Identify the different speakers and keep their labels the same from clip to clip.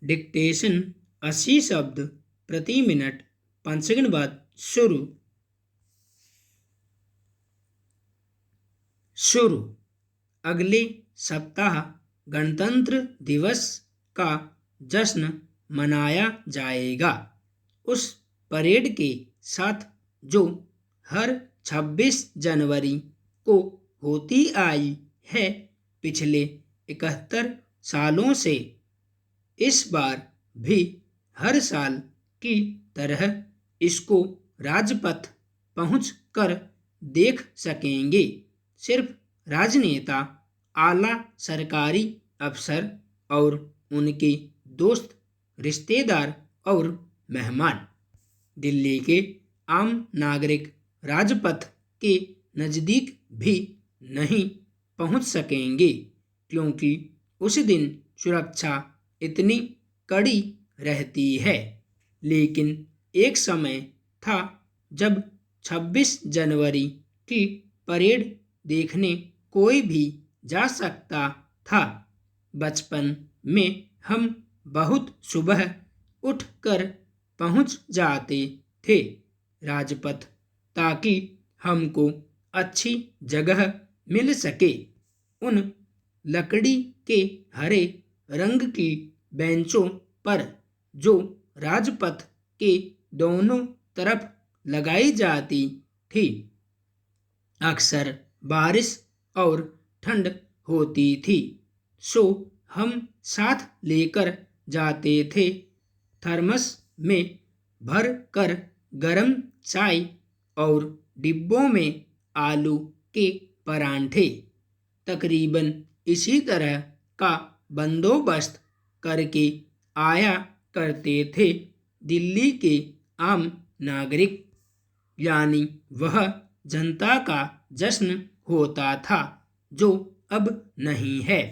Speaker 1: Dictation 80 शब्द प्रति minute. 5 second बाद शुरू। शुरू। अगले सप्ताह गणतंत्र दिवस का जश्न मनाया जाएगा। उस परेड के साथ जो हर 26 जनवरी को होती आई है। पिछले 71 सालों से इस बार भी हर साल की तरह इसको राजपथ पहुंचकर देख सकेंगे सिर्फ राजनेता, आला सरकारी अफसर और उनके दोस्त, रिश्तेदार और मेहमान। दिल्ली के आम नागरिक राजपथ के नज़दीक भी नहीं पहुंच सकेंगे क्योंकि उस दिन सुरक्षा इतनी कड़ी रहती है। लेकिन एक समय था जब 26 जनवरी की परेड देखने कोई भी जा सकता था। बचपन में हम बहुत सुबह उठकर पहुंच जाते थे राजपथ ताकि हमको अच्छी जगह मिल सके। उन लकड़ी के हरे रंग की बेंचों पर जो राजपथ के दोनों तरफ लगाई जाती थी। अक्सर बारिश और ठंड होती थी सो हम साथ लेकर जाते थे थर्मस में भर कर गरम चाय और डिब्बों में आलू के परांठे। तकरीबन इसी तरह का बंदोबस्त करके आया करते थे दिल्ली के आम नागरिक। यानी वह जनता का जश्न होता था जो अब नहीं है।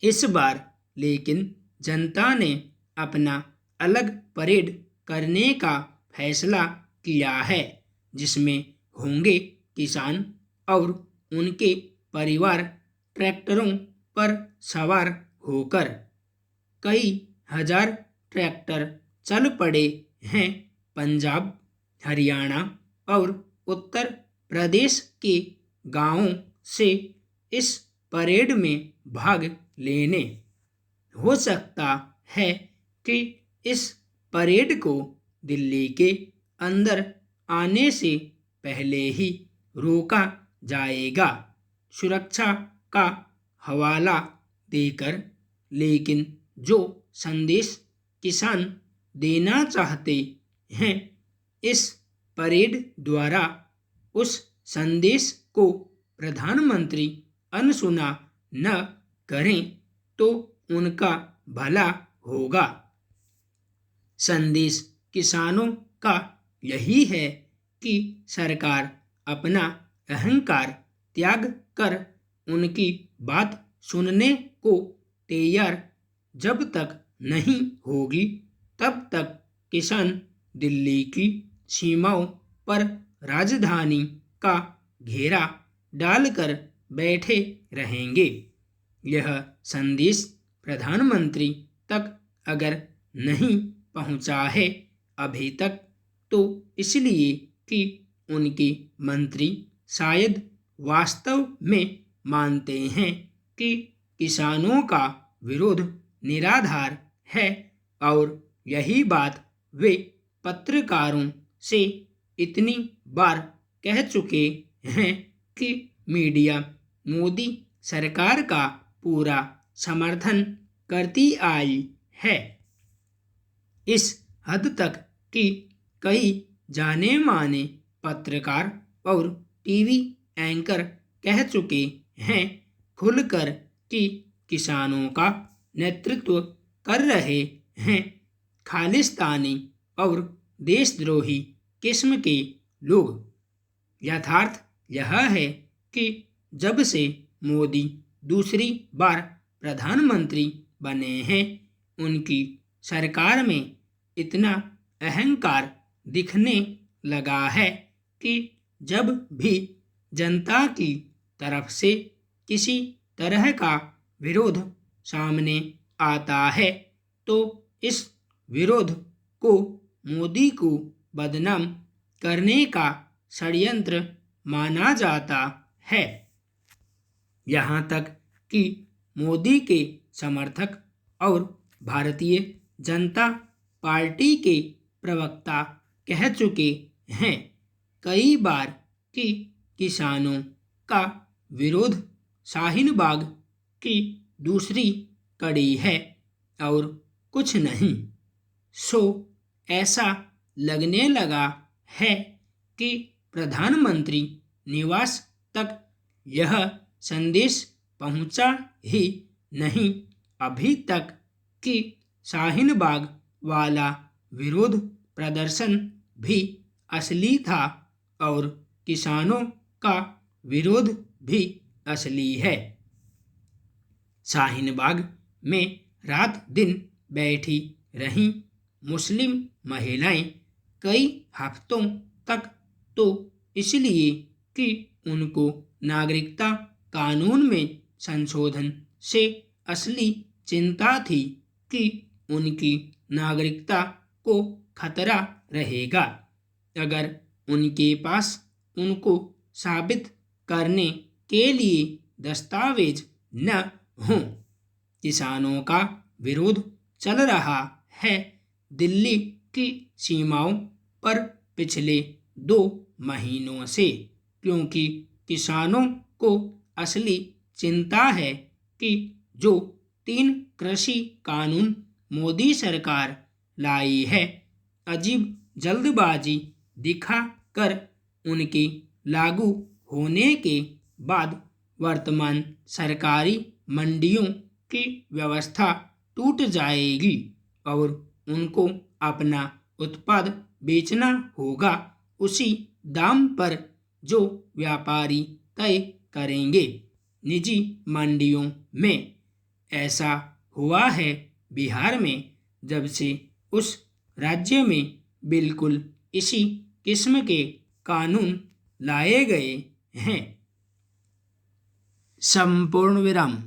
Speaker 1: इस बार लेकिन जनता ने अपना अलग परेड करने का फैसला किया है जिसमें होंगे किसान और उनके परिवार ट्रैक्टरों पर सवार होकर। कई हजार ट्रैक्टर चल पड़े हैं पंजाब, हरियाणा और उत्तर प्रदेश के गांवों से इस परेड में भाग लेने। हो सकता है कि इस परेड को दिल्ली के अंदर आने से पहले ही रोका जाएगा सुरक्षा का हवाला देकर। लेकिन जो संदेश किसान देना चाहते हैं इस परेड द्वारा, उस संदेश को प्रधानमंत्री अनसुना न करें तो उनका भला होगा। संदेश किसानों का यही है कि सरकार अपना अहंकार त्याग कर उनकी बात सुनने को तैयार जब तक नहीं होगी तब तक किसान दिल्ली की सीमाओं पर राजधानी का घेरा डालकर बैठे रहेंगे। यह संदेश प्रधानमंत्री तक अगर नहीं पहुंचा है अभी तक तो इसलिए कि उनके मंत्री शायद वास्तव में मानते हैं कि किसानों का विरोध निराधार है और यही बात वे पत्रकारों से इतनी बार कह चुके हैं कि मीडिया मोदी सरकार का पूरा समर्थन करती आई है। इस हद तक कि कई जाने माने पत्रकार और टीवी एंकर कह चुके हैं खुलकर कि किसानों का नेतृत्व कर रहे हैं खालिस्तानी और देशद्रोही किस्म के लोग। यथार्थ यह है कि जब से मोदी दूसरी बार प्रधानमंत्री बने हैं उनकी सरकार में इतना अहंकार दिखने लगा है कि जब भी जनता की तरफ से किसी तरह का विरोध सामने आता है तो इस विरोध को मोदी को बदनाम करने का षड्यंत्र माना जाता है। यहाँ तक कि मोदी के समर्थक और भारतीय जनता पार्टी के प्रवक्ता कह चुके हैं कई बार कि किसानों का विरोध शाहीन बाग की दूसरी कड़ी है और कुछ नहीं। सो ऐसा लगने लगा है कि प्रधानमंत्री निवास तक यह संदेश पहुंचा ही नहीं अभी तक कि शाहीन बाग वाला विरोध प्रदर्शन भी असली था और किसानों का विरोध भी असली है। शाहीन बाग में रात दिन बैठी रहीं मुस्लिम महिलाएं कई हफ्तों तक तो इसलिए कि उनको नागरिकता कानून में संशोधन से असली चिंता थी कि उनकी नागरिकता को खतरा रहेगा अगर उनके पास उनको साबित करने के लिए दस्तावेज न हों। किसानों का विरोध चल रहा है दिल्ली की सीमाओं पर पिछले 2 महीनों से क्योंकि किसानों को असली चिंता है कि जो 3 कृषि कानून मोदी सरकार लाई है अजीब जल्दबाजी दिखा कर उनके लागू होने के बाद वर्तमान सरकारी मंडियों की व्यवस्था टूट जाएगी और उनको अपना उत्पाद बेचना होगा उसी दाम पर जो व्यापारी तय करेंगे निजी मंडियों में। ऐसा हुआ है बिहार में जब से उस राज्य में बिल्कुल इसी किस्म के कानून लाए गए हैं। संपूर्ण विराम।